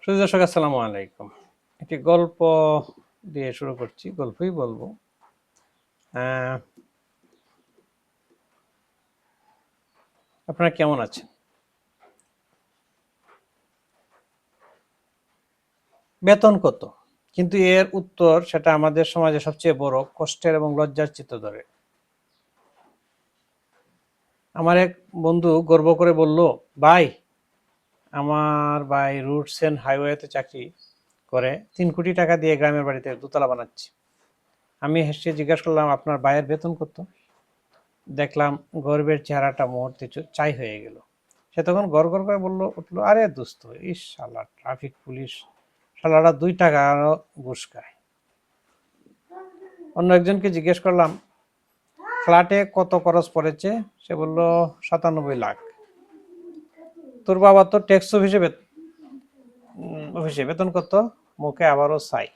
দর্শক আসসালামু আলাইকুম। একটি গল্প দিয়ে শুরু করছি, গল্পই বলবো। আপনারা কেমন আছেন? বেতন কত? কিন্তু এর উত্তর সেটা আমাদের সমাজে সবচেয়ে বড় কষ্টের এবং লজ্জার চিত্র ধরে। আমার এক বন্ধু গর্ব করে বলল, ভাই, আমার ভাই রুটস এন্ড হাইওয়েতে চাকরি করে 3 কোটি টাকা দিয়ে গ্রামের বাড়িতে দোতলা বানাচ্ছে। আমি হেসে জিজ্ঞাসা করলাম, আপনার ভাইয়ের বেতন কত? দেখলাম গর্বের চেহারাটা মুহূর্তে চাই হয়ে গেল। সে তখন গড় গড় করে উঠলো, আরে দোস্ত, ইস শালা ট্রাফিক পুলিশ, শালারা 2 টাকা আরো ঘুষ খায়। অন্য একজনকে জিজ্ঞেস করলাম, ফ্ল্যাটে কত খরচ পড়েছে? সে বলল, 97 লাখ। তোর বাবা তো ট্যাক্স অফিসে বেতন কত? মুখে আবারও চাই।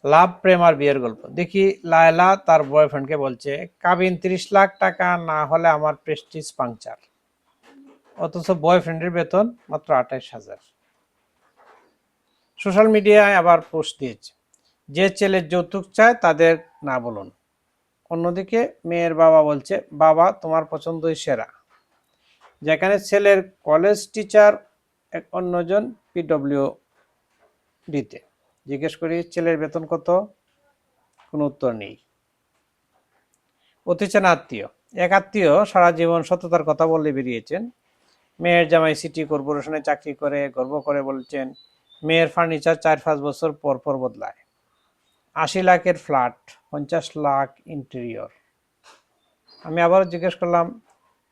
লাভ, প্রেম আর বিয়ের গল্প দেখি। লায়লা তার বয়ফ্রেন্ডকে বলছে, কাবিন 30 লাখ টাকা না হলে আমার প্রেস্টিজ পাংচার। অথচ বয়ফ্রেন্ডের বেতন মাত্র 28,000। সোশ্যাল মিডিয়ায় আবার পোস্ট দিয়েছে, যে ছেলে যৌতুক চায় তাদের না বলুন। অন্যদিকে মেয়ের বাবা বলছে, বাবা তোমার পছন্দই সেরা। যেখানে ছেলের কলেজ টিচার, অন্যজন পিডব্লিউডিতে। জিজ্ঞেস করি, ছেলের বেতন কত? কোনো উত্তর নেই। অতি চেনা আত্মীয়, এক আত্মীয় সারা জীবন সততার কথা বলে বেরিয়েছেন। মেয়ের জামাই সিটি কর্পোরেশনে চাকরি করে গর্ব করে বলছেন, মেয়ের ফার্নিচার 4-5 বছর পর পর বদলায়। 80 লাখের ফ্ল্যাট, 50 লাখ ইন্টেরিয়র। আমি আবার জিজ্ঞেস করলাম,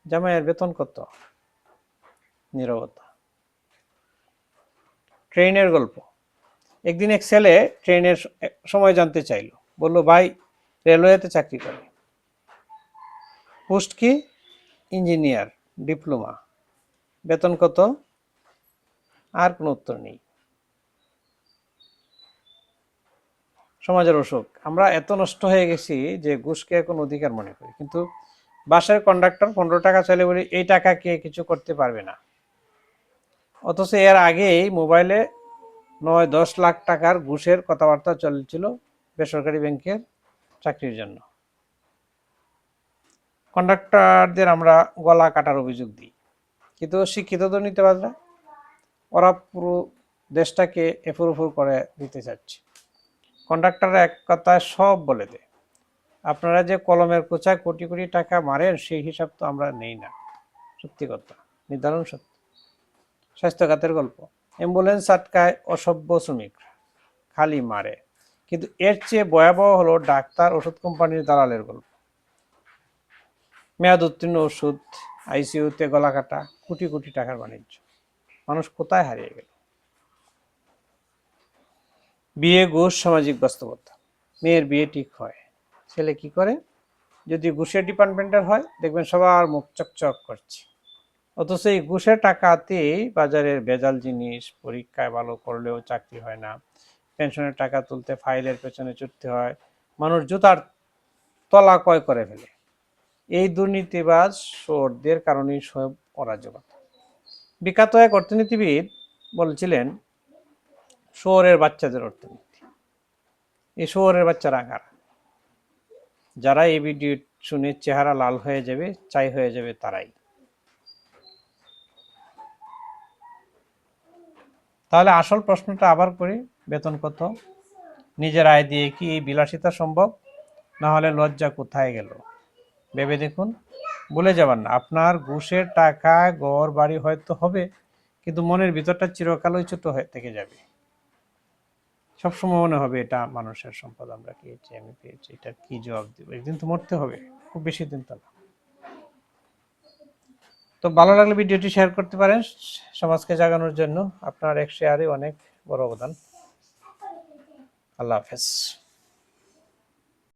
জামাইয়ের বেতন কত? নীরবতা। ট্রেনের গল্প। একদিন এক ছেলে ট্রেনের সময় জানতে চাইল। বলল, ভাই, রেলওয়েতে চাকরি করে। পোস্ট কি? Engineer, diploma. বেতন কত? আর কোনো উত্তর নেই। সমাজের অসুখ। আমরা এত নষ্ট হয়ে গেছি যে ঘুষকে এখন অধিকার মনে করি, কিন্তু বাসের কন্ডাক্টর 15 টাকা চাইলে বলি, এই টাকা কে কিছু করতে পারবে না। অথচ এর আগেই মোবাইলে 9-10 লাখ টাকার ঘুষের কথাবার্তা চলছিল বেসরকারি ব্যাংকের চাকরির জন্য। কন্ডাক্টরদের আমরা গলা কাটার অভিযোগ দিই, কিন্তু শিক্ষিত দুর্নীতিবাজরা, ওরা পুরো দেশটাকে এফুরুফুর করে দিতে চাচ্ছে। কন্ডাক্টররা এক কথায় সব বলে দেয়। আপনারা যে কলমের কোচায় কোটি কোটি টাকা মারেন, সেই হিসাব তো আমরা নেই না। সত্যি কথা, নির্ধারণ সত্য। স্বাস্থ্য খাতের গল্প। অ্যাম্বুলেন্স আটকায় অসভ্য শ্রমিক, খালি মারে। কিন্তু এর চেয়ে ভয়াবহ হলো ডাক্তার, ওষুধ কোম্পানির দালালের গল্প। মেয়াদ উত্তীর্ণ ওষুধ, আইসিইউতে গলা কাটা, কোটি কোটি টাকার বাণিজ্য। মানুষ কোথায় হারিয়ে গেল? বিয়ে, ঘুষ, সামাজিক বাস্তবতা। মেয়ের বিয়ে ঠিক হয়, ছেলে কি করে? যদি ঘুষের ডিপার্টমেন্টের হয়, দেখবেন সবার মুখ চকচক করছে। অথচ এই ঘুষের টাকাতেই বাজারের ভেজাল জিনিস, পরীক্ষায় ভালো করলেও চাকরি হয় না, পেনশনের টাকা তুলতে ফাইলের পেছনে ছুটতে হয়, মানুষ জুতার তলা ক্রয় করে ফেলে। এই দুর্নীতিবাজ চোরদের কারণেই সব অরাজকতা। বিখ্যাত এক অর্থনীতিবিদ বলছিলেন, শুয়োরের বাচ্চাদের অর্থনীতি। এই শুয়োরের বাচ্চারা কারা? যারা এই ভিডিও শুনে চেহারা লাল হয়ে যাবে, চাই হয়ে যাবে, তারাই। তাহলে আসল প্রশ্নটা আবার করি, বেতন কত? নিজের আয় দিয়ে কি এই বিলাসিতা সম্ভব? না হলে লজ্জা কোথায় গেল? ভেবে দেখুন। ভুলে যাবেন না, আপনার ঘুষের টাকা ঘর বাড়ি হয়তো হবে, কিন্তু মনের ভিতরটা চিরকালই ছোট হয়ে থেকে যাবে। সবসময় মনে হবে এটা মানুষের সম্পদ, আমরা পেয়েছি, আমি পেয়েছি, এটা কি জবাব দিব? একদিন তো মরতে হবে, খুব বেশি দিন তো না। তো ভালো লাগলে ভিডিওটি শেয়ার করতে পারেন সমাজকে জাগানোর জন্য। আপনার এক শেয়ারে অনেক বড় অবদান। আল্লাহ হাফেজ।